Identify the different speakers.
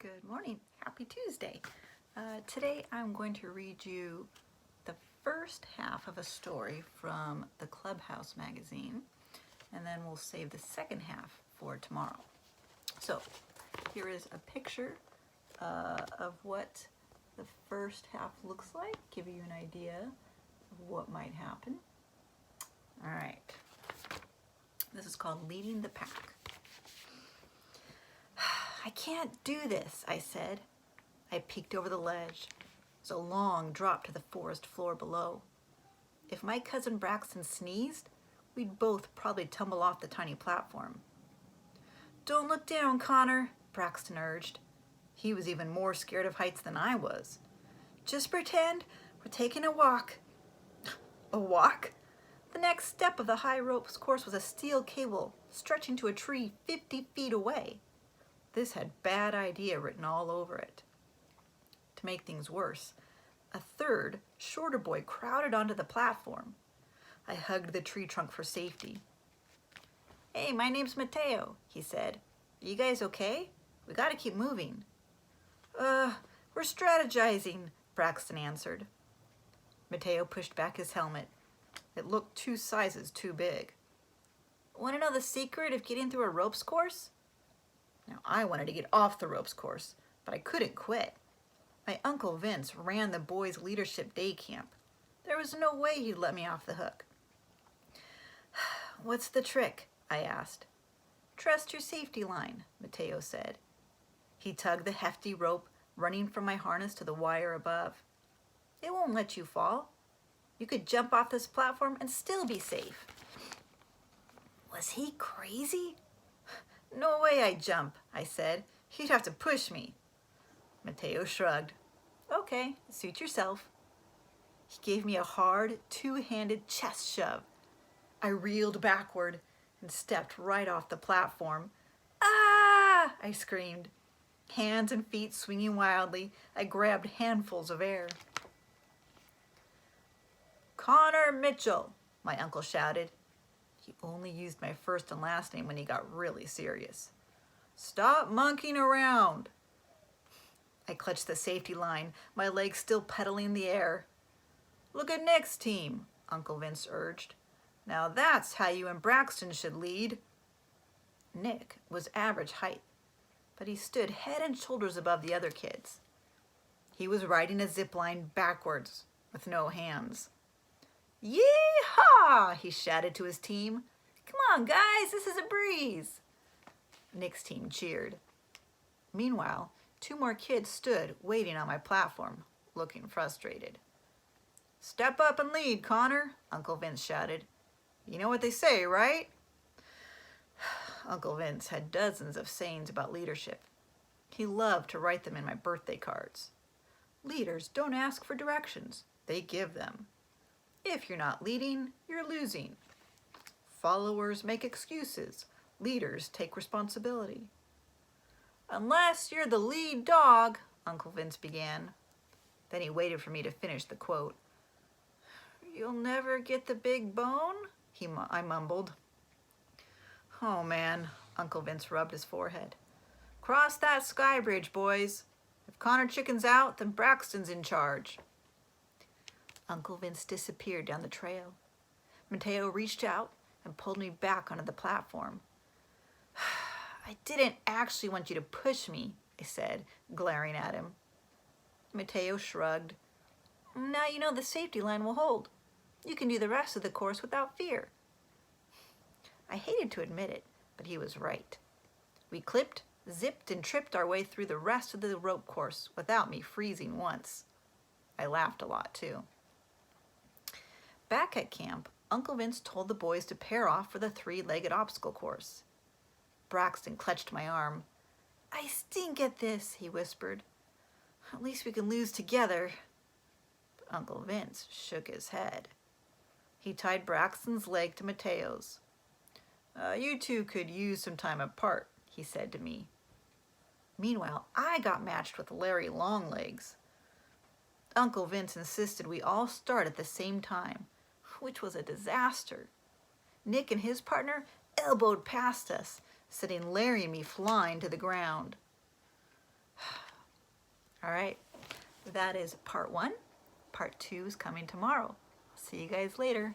Speaker 1: Good morning. Happy Tuesday. Today I'm going to read you the first half of a story from the Clubhouse magazine, and then we'll save the second half for tomorrow. So here is a picture of what the first half looks like, give you an idea of what might happen. All right. This is called Leading the Pack. I can't do this, I said. I peeked over the ledge. It was a long drop to the forest floor below. If my cousin Braxton sneezed, we'd both probably tumble off the tiny platform. Don't look down, Connor, Braxton urged. He was even more scared of heights than I was. Just pretend we're taking a walk. A walk? The next step of the high ropes course was a steel cable stretching to a tree 50 feet away. This had bad idea written all over it. To make things worse, a third, shorter boy crowded onto the platform. I hugged the tree trunk for safety. Hey, my name's Mateo, he said. Are you guys okay? We gotta keep moving. We're strategizing, Braxton answered. Mateo pushed back his helmet. It looked 2 sizes too big. Want to know the secret of getting through a ropes course? Now, I wanted to get off the ropes course, but I couldn't quit. My Uncle Vince ran the boys' leadership day camp. There was no way he'd let me off the hook. What's the trick? I asked. Trust your safety line, Mateo said. He tugged the hefty rope running from my harness to the wire above. It won't let you fall. You could jump off this platform and still be safe. Was he crazy? No way I'd jump, I said. You'd have to push me. Mateo shrugged. Okay, suit yourself. He gave me a hard, 2-handed chest shove. I reeled backward and stepped right off the platform. Ah! I screamed. Hands and feet swinging wildly, I grabbed handfuls of air. Connor Mitchell, my uncle shouted. He only used my first and last name when he got really serious. Stop monkeying around. I clutched the safety line, my legs still pedaling the air. Look at Nick's team, Uncle Vince urged. Now that's how you and Braxton should lead. Nick was average height, but he stood head and shoulders above the other kids. He was riding a zip line backwards with no hands. Yee-haw! He shouted to his team. Come on, guys, this is a breeze. Nick's team cheered. Meanwhile, 2 more kids stood waiting on my platform, looking frustrated. Step up and lead, Connor, Uncle Vince shouted. You know what they say, right? Uncle Vince had dozens of sayings about leadership. He loved to write them in my birthday cards. Leaders don't ask for directions, they give them. If you're not leading, you're losing. Followers make excuses. Leaders take responsibility. Unless you're the lead dog, Uncle Vince began. Then he waited for me to finish the quote. You'll never get the big bone? I mumbled. Oh man, Uncle Vince rubbed his forehead. Cross that sky bridge, boys. If Connor chickens out, then Braxton's in charge. Uncle Vince disappeared down the trail. Mateo reached out and pulled me back onto the platform. I didn't actually want you to push me, I said, glaring at him. Mateo shrugged. Now you know the safety line will hold. You can do the rest of the course without fear. I hated to admit it, but he was right. We clipped, zipped, and tripped our way through the rest of the rope course without me freezing once. I laughed a lot, too. Back at camp, Uncle Vince told the boys to pair off for the 3-legged obstacle course. Braxton clutched my arm. I stink at this, he whispered. At least we can lose together. But Uncle Vince shook his head. He tied Braxton's leg to Mateo's. You 2 could use some time apart, he said to me. Meanwhile, I got matched with Larry Longlegs. Uncle Vince insisted we all start at the same time, which was a disaster. Nick and his partner elbowed past us, sending Larry and me flying to the ground. All right, that is part 1. Part 2 is coming tomorrow. See you guys later.